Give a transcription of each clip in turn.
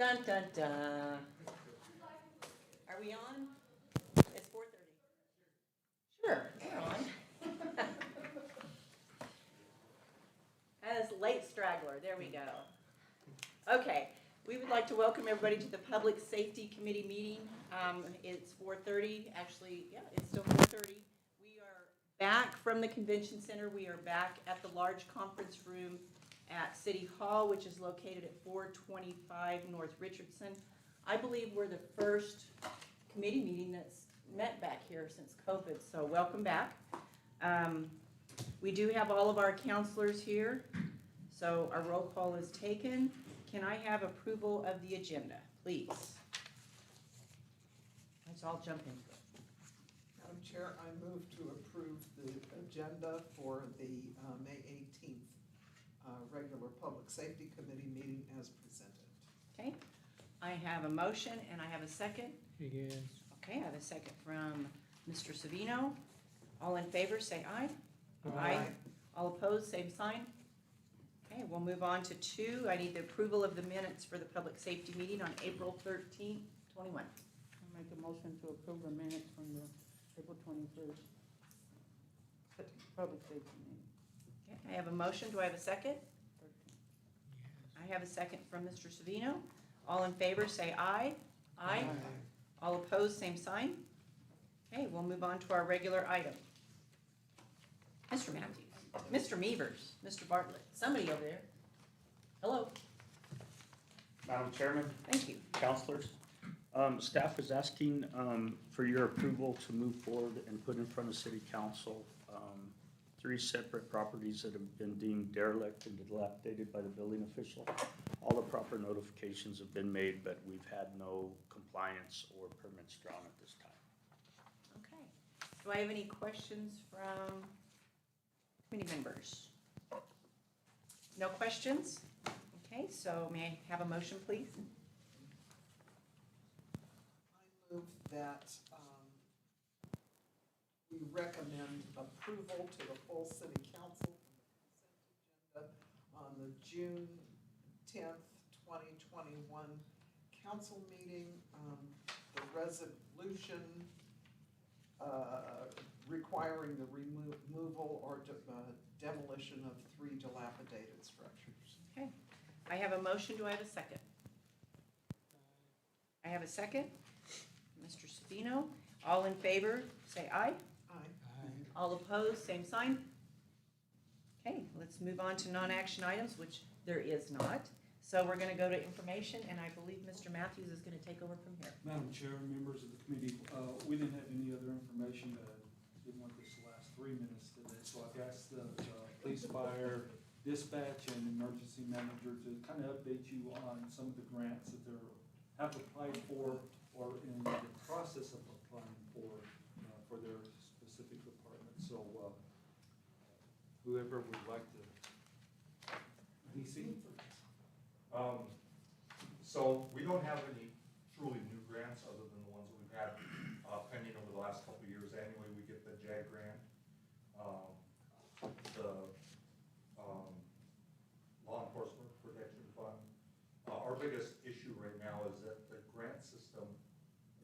Dun, dun, dun. Are we on? It's 4:30. Sure, we're on. As late straggler, there we go. Okay, we would like to welcome everybody to the Public Safety Committee meeting. It's 4:30, actually, yeah, it's still 4:30. We are back from the Convention Center. We are back at the large conference room at City Hall, which is located at 425 North Richardson. I believe we're the first committee meeting that's met back here since COVID, so welcome back. We do have all of our counselors here, so our roll call is taken. Can I have approval of the agenda, please? Let's all jump into it. Madam Chair, I move to approve the agenda for the May 18th regular Public Safety Committee meeting as presented. Okay, I have a motion and I have a second. Yes. Okay, I have a second from Mr. Savino. All in favor, say aye. Aye. All opposed, same sign. Okay, we'll move on to 2. I need the approval of the minutes for the public safety meeting on April 13th, 21. I make a motion to approve the minutes from the April 21st public safety meeting. Okay, I have a motion. Do I have a second? I have a second from Mr. Savino. All in favor, say aye. Aye. All opposed, same sign. Okay, we'll move on to our regular item. Mr. Matthews, Mr. Meavers, Mr. Bartlett, somebody over there. Hello. Madam Chairman, Thank you. councilors, staff is asking for your approval to move forward and put in front of City Council 3 separate properties that have been deemed derelict and dilapidated by the building official. All the proper notifications have been made, but we've had no compliance or permits drawn at this time. Okay. Do I have any questions from committee members? No questions? Okay, so may I have a motion, please? I move that we recommend approval to the full City Council on the June 10th, 2021 council meeting, the resolution requiring the removal or demolition of 3 dilapidated structures. Okay. I have a motion. Do I have a second? I have a second. Mr. Savino. All in favor, say aye. Aye. All opposed, same sign. Okay, let's move on to non-action items, which there is not. So we're going to go to information, and I believe Mr. Matthews is going to take over from here. Madam Chair, members of the committee, we didn't have any other information. Didn't want this to last 3 minutes today, so I've asked the police, fire, dispatch, and emergency manager to kind of update you on some of the grants that they have applied for or in the process of applying for their specific department. So whoever would like to, DC? So we don't have any truly new grants other than the ones that we've had pending over the last couple of years. Annually, we get the Jag Grant, the Law Enforcement Protection Fund. Our biggest issue right now is that the grant system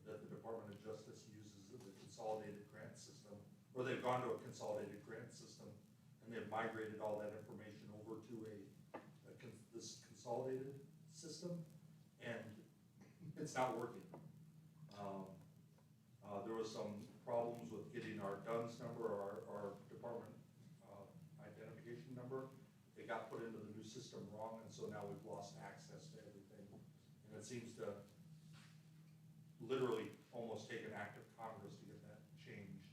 that the Department of Justice uses, the consolidated grant system, or they've gone to a consolidated grant system, and they've migrated all that information over to this consolidated system, and it's not working. There was some problems with getting our DUNS number, or our department identification number. It got put into the new system wrong, and so now we've lost access to everything. And it seems to literally almost take an act of Congress to get that changed.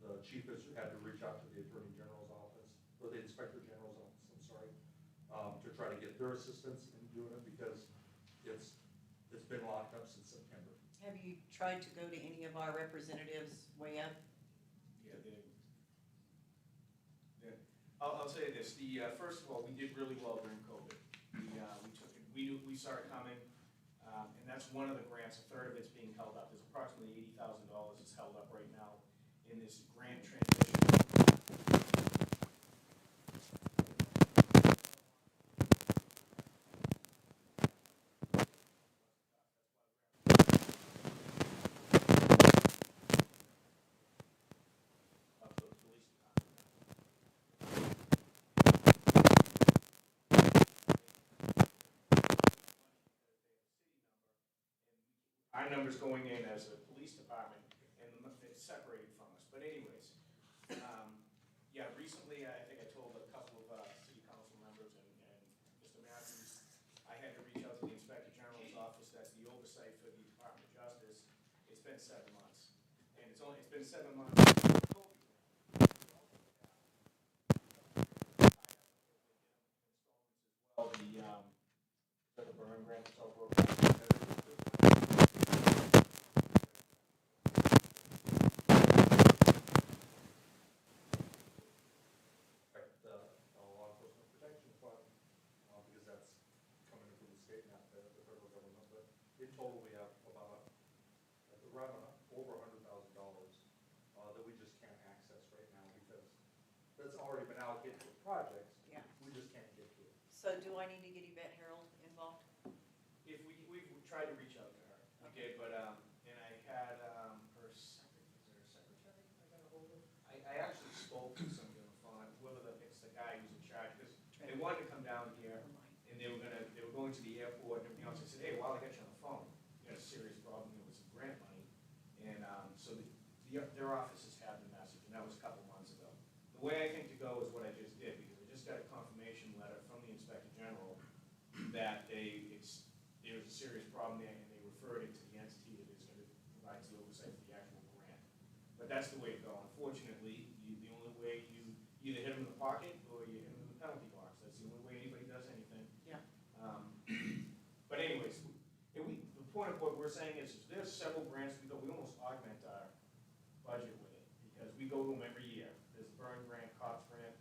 The chief has had to reach out to the Attorney General's office, or the Inspector General's office, I'm sorry, to try to get their assistance in doing it, because it's been locked up since September. Have you tried to go to any of our representatives way up? Yeah, I'll say this. First of all, we did really well during COVID. We saw it coming, and that's one of the grants. A third of it's being held up. There's approximately $80,000 that's held up right now in this grant transition. was going in as a police department, and it's separated from us. But anyways, yeah, recently, I think I told a couple of city council members and Mr. Matthews, I had to reach out to the Inspector General's office, that's the oversight for the Department of Justice. It's been 7 months, and it's been 7 months. Well, the burn grant is all broken. Law enforcement protection fund, because that's coming in from the state, not the federal government, but in total, we have about, around over $100,000, that we just can't access right now, because that's already been allocated for projects, Yeah. we just can't get to it. So do I need to get Yvette Harold involved? If we've tried to reach out to her, okay, but, and I had, is there a secretary I got a hold of? I actually spoke to somebody on the phone, it's the guy who's in charge, because they wanted to come down here, and they were going to the airport, and everything else. I said, hey, while I got you on the phone, you got a serious problem here with some grant money. And, so their offices had the message, and that was a couple months ago. The way I think to go is what I just did, because I just got a confirmation letter from the Inspector General that there's a serious problem there, and they referred it to the entity that is gonna provide the oversight for the actual grant. But that's the way to go. Unfortunately, the only way you either hit them in the pocket or you hit them in the penalty box. That's the only way anybody does anything. Yeah. But anyways, the point of what we're saying is there's several grants we almost augment our budget with it, because we go to them every year. There's the burn grant, cops grant,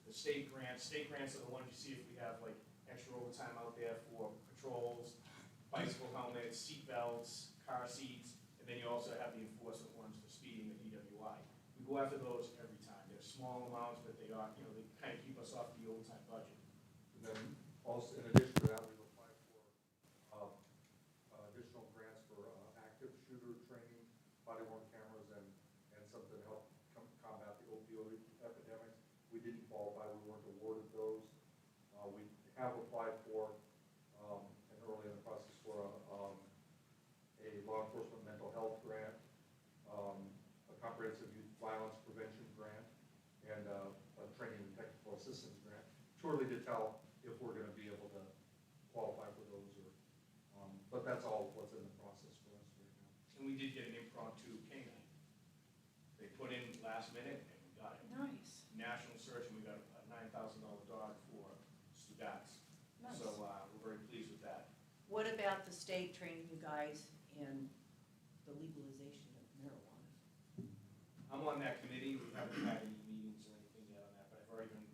the state grants. State grants are the ones you see if we have like extra overtime out there for patrols, bicycle helmets, seat belts, car seats, and then you also have the enforcement ones for speeding, the DWI. We go after those every time. They're small amounts, but they are, they kind of keep us off the overtime budget. And then also, in addition to that, we've applied for additional grants for active shooter training, body worn cameras, and something to help combat the opioid epidemic. We didn't qualify, we weren't awarded those. We have applied for, and early in the process, for a law enforcement mental health grant, a comprehensive youth violence prevention grant, and a training and technical assistance grant. Too early to tell if we're gonna be able to qualify for those, or, but that's all what's in the process for us right now. And we did get an impromptu canine. They put in last minute, and we got it. Nice. National search, and we got a $9,000 dog for Studats. Nice. So, we're very pleased with that. What about the state training you guys in the legalization of marijuana? I'm on that committee. We haven't had any meetings or anything yet on that, but I've already been,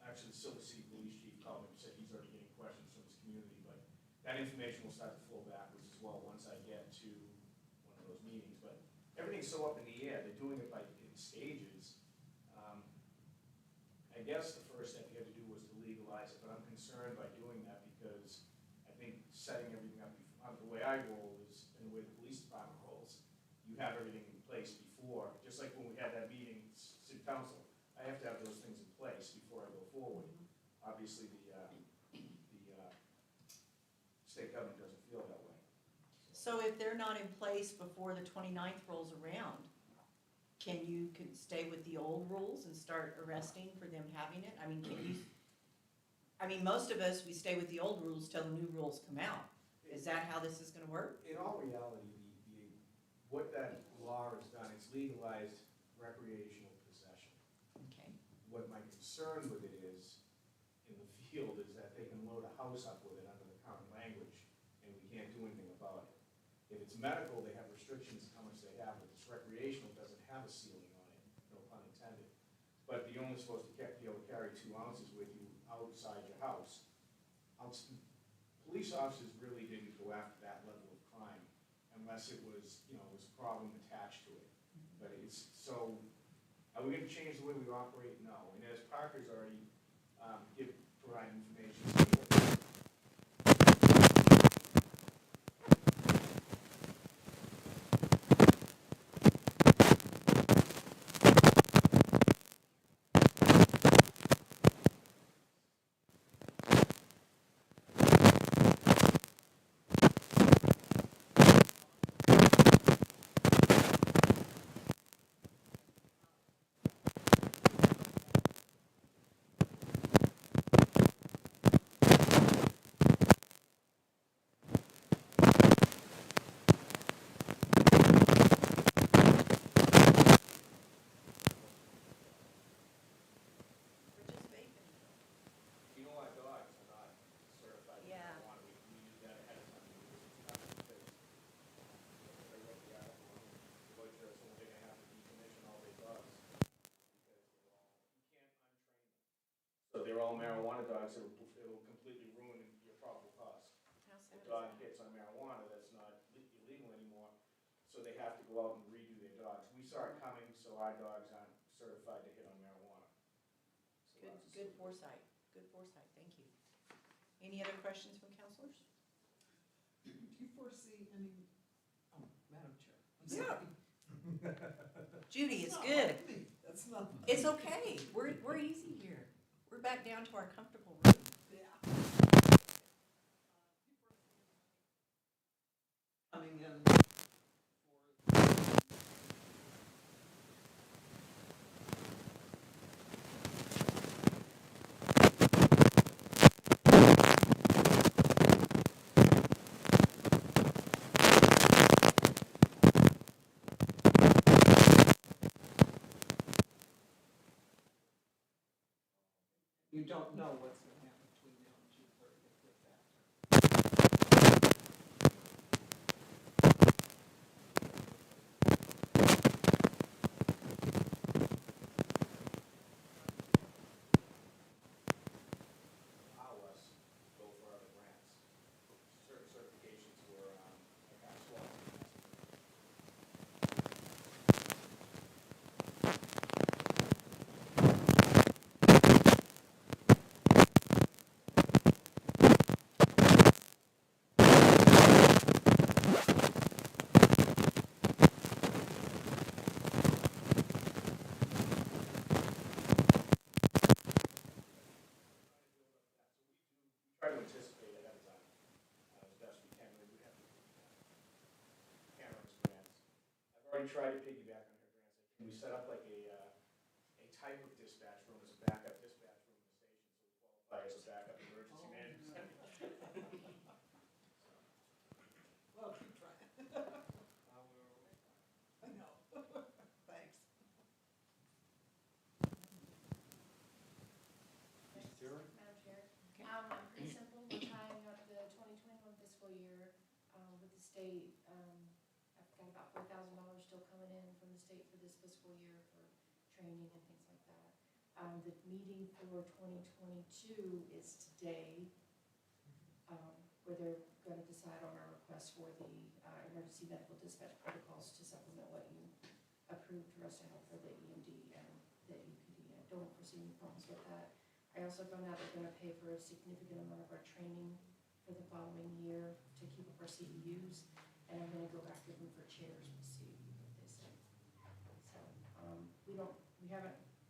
actually the Silver City Police Chief called me and said he's already getting questions from his community, but that information will start to flow backwards as well once I get to one of those meetings. But everything's so up in the air. They're doing it in stages. I guess the first step you had to do was to legalize it, but I'm concerned by doing that because I think setting everything up, the way I roll is, and the way the police department rolls, you have everything in place before, just like when we had that meeting, city council, I have to have those things in place before I go forward. Obviously, the state government doesn't feel that way. So if they're not in place before the 29th rolls around, can you stay with the old rules and start arresting for them having it? I mean, most of us, we stay with the old rules till the new rules come out. Is that how this is gonna work? In all reality, what that law has done, it's legalized recreational possession. Okay. What my concern with it is, in the field, is that they can load a house up with it under the current language, and we can't do anything about it. If it's medical, they have restrictions how much they have, but it's recreational, it doesn't have a ceiling on it, no pun intended. But you're only supposed to be able to carry 2 ounces with you outside your house. Police officers really didn't go after that level of crime unless it was, was a problem attached to it. But so, are we gonna change the way we operate? No. And as Parker's already, provided information. all marijuana dogs, it'll completely ruin your probable cause. How The sad is dog that? hits on marijuana, that's not illegal anymore, so they have to go out and redo their dogs. We saw it coming, so our dogs aren't certified to hit on marijuana. So Good, that's- good foresight, thank you. Any other questions from counselors? Do you foresee any, oh, Madam Chair, I'm Yeah. sorry. Judy, it's not good. like me. That's not. It's okay, we're easy here. We're back down to our comfortable room. Yeah. Coming in you don't know what's going to happen between now and June 30th with that. Allow us to go for other grants. Certain certifications were, like our SWAT team has to do. Try to anticipate ahead of time, as best we can. We have Karen's grants. I've already tried to piggyback on her grants. Can we set up like a type of dispatch room as a backup dispatch room in the station, so we qualify as a backup emergency management? Well, keep trying. I know. Thanks. Mr. Terry? Madam Chair, Okay. pretty simple, we're tying up the 2021 fiscal year, with the state. I've got about $4,000 still coming in from the state for this fiscal year for training and things like that. The meeting for 2022 is today, where they're gonna decide on our request for the, emergency medical dispatch protocols to supplement what you approved for us to have for the EMD and the EPD. I don't foresee any problems with that. I also found out they're gonna pay for a significant amount of our training for the following year to keep up our CEUs, and I'm gonna go back to them for chairs with CEU, what they say. So,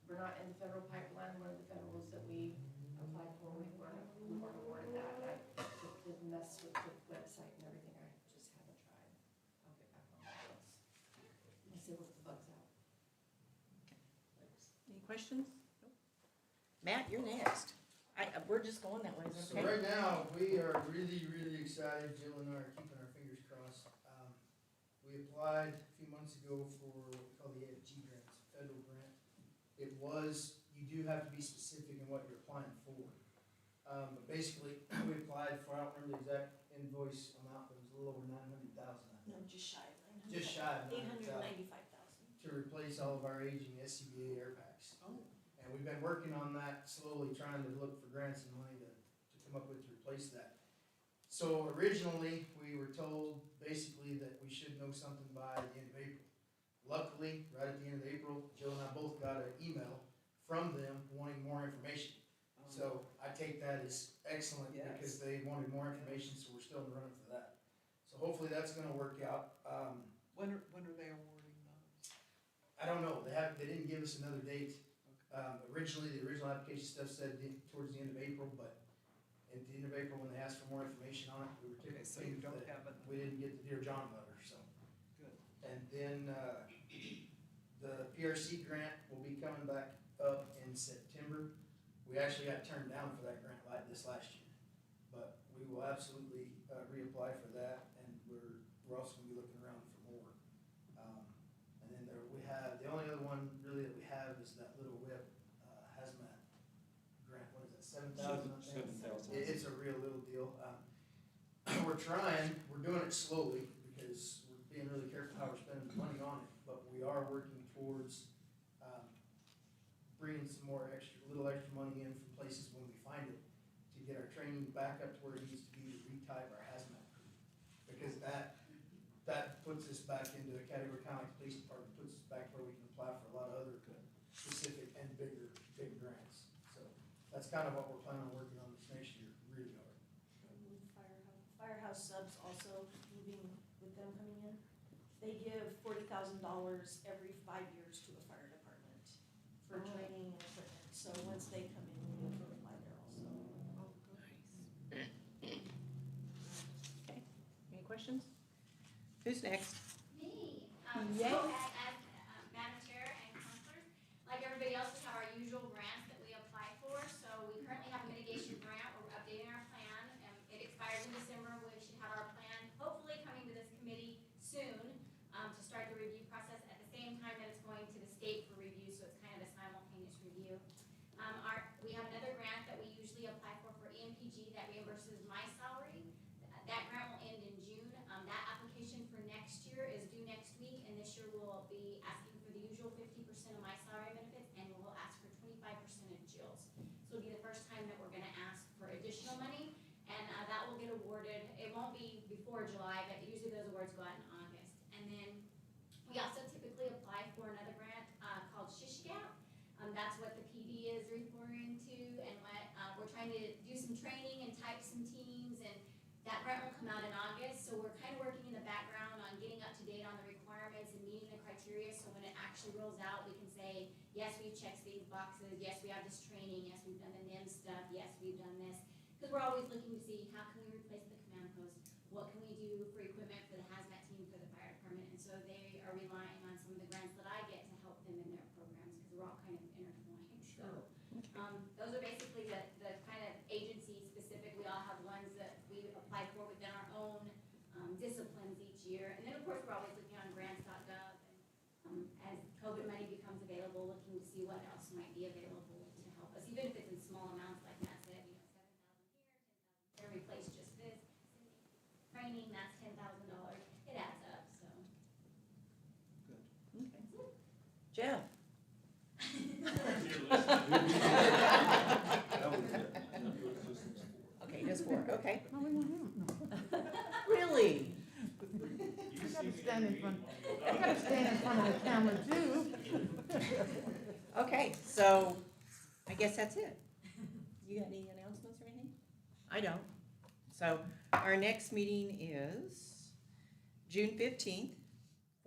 we're not in the federal pipeline. One of the federals that we applied for, we weren't awarded that. The mess with the website and everything, I just haven't tried. I'll get back on that once I see what the bug's out. Any questions? Nope. Matt, you're next. We're just going that way, is So that okay? right now, we are really, really excited. Jill and I are keeping our fingers crossed. We applied a few months ago for what we call the Jag Grant, it's a federal grant. It was, you do have to be specific in what you're applying for. But basically, we applied for, I don't remember the exact invoice amount, but it was a little over 900,000, I think. No, just shy of 900. Just shy of 900,000 895,000. to replace all of our aging SCBA air packs. Oh. And we've been working on that slowly, trying to look for grants and money to come up with to replace that. So originally, we were told basically that we should know something by the end of April. Luckily, right at the end of April, Jill and I both got an email from them wanting more information. So I take that as excellent Yes. because they wanted more information, so we're still in the running for that. So hopefully that's gonna work out. When are they awarding those? I don't know, they didn't give us another date. Originally, the original application stuff said towards the end of April, but at the end of April, when they asked for more information on it, we were Okay, so you don't have it. we didn't get the Dear John letter, so. Good. And then, the PRC grant will be coming back up in September. We actually got turned down for that grant this last year, but we will absolutely, reapply for that, and we're also gonna be looking around for more. And then the only other one really that we have is that little whip, hazmat grant, what is that, 7,000, I think? 7,000. It's a real little deal. We're trying, we're doing it slowly, because we're being really careful how we're spending the money on it, but we are working towards, bringing some more little extra money in from places when we get our training back up to where it needs to be to retype our hazmat crew. Because that puts us back into the category, kind of like the police department, puts us back where we can apply for a lot of other specific and big grants. So that's kind of what we're planning on working on this next year, really hard. With Firehouse subs also moving with them coming in. They give $40,000 every 5 years to a fire department for training and equipment. So once they come in, we get to apply there also. Okay, any questions? Who's next? Me. Yay. So as Madam Chair and councilors, like everybody else, we have our usual grants that we apply for. So we currently have a mitigation grant. We're updating our plan. It expires in December. We should have our plan hopefully coming to this committee soon to start the review process at the same time that it's going to the state for review. So it's kind of a simultaneous review. We have another grant that we usually apply for EMPG that reimburses my salary. That grant will end in June. That application for next year is due next week, and this year we'll be asking for the usual 50% of my salary benefits, and we'll ask for 25% of Jill's. So it'll be the first time that we're gonna ask for additional money, and that will get awarded. It won't be before July, but usually those awards go out in August. And then we also typically apply for another grant called Shish Gap. That's what the PD is referring to, and what we're trying to do some training and type some teams, and that grant will come out in August. So we're kind of working in the background on getting up to date on the requirements and meeting the criteria, so when it actually rolls out, we can say, yes, we've checked these boxes, yes, we have this training, yes, we've done the NIM stuff, yes, we've done this. Because we're always looking to see, how can we replace the command post? What can we do for equipment for the hazmat team, for the fire department? And so they are relying on some of the grants that I get to help them in their programs, because we're all kind of intertwined. So those are basically the kind of agency specific. We all have ones that we apply for within our own disciplines each year. And then of course, we're always looking on grants.gov, and as COVID money becomes available, looking to see what else might be available to help us, even if it's in small amounts, like Matt said, you know, 7,000 here, 10,000 there, replace just this. Training, that's $10,000. It adds up, so. Okay. Jeff? Okay, just 4, okay. No, we want him. No. Really? I gotta stand in front of the camera too. Okay, so I guess that's it. You got any announcements or anything? I don't. So our next meeting is June 15th,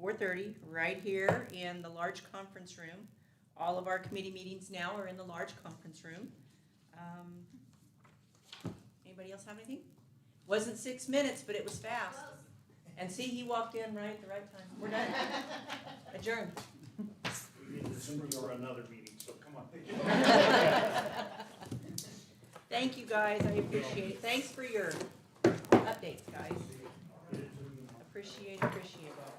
4:30, right here in the large conference room. All of our committee meetings now are in the large conference room. Anybody else have anything? Wasn't 6 minutes, but it was fast. And see, he walked in right at the right time. We're done. Adjourned. We need December for another meeting, so come on. Thank you, guys. I appreciate it. Thanks for your updates, guys. Appreciate it.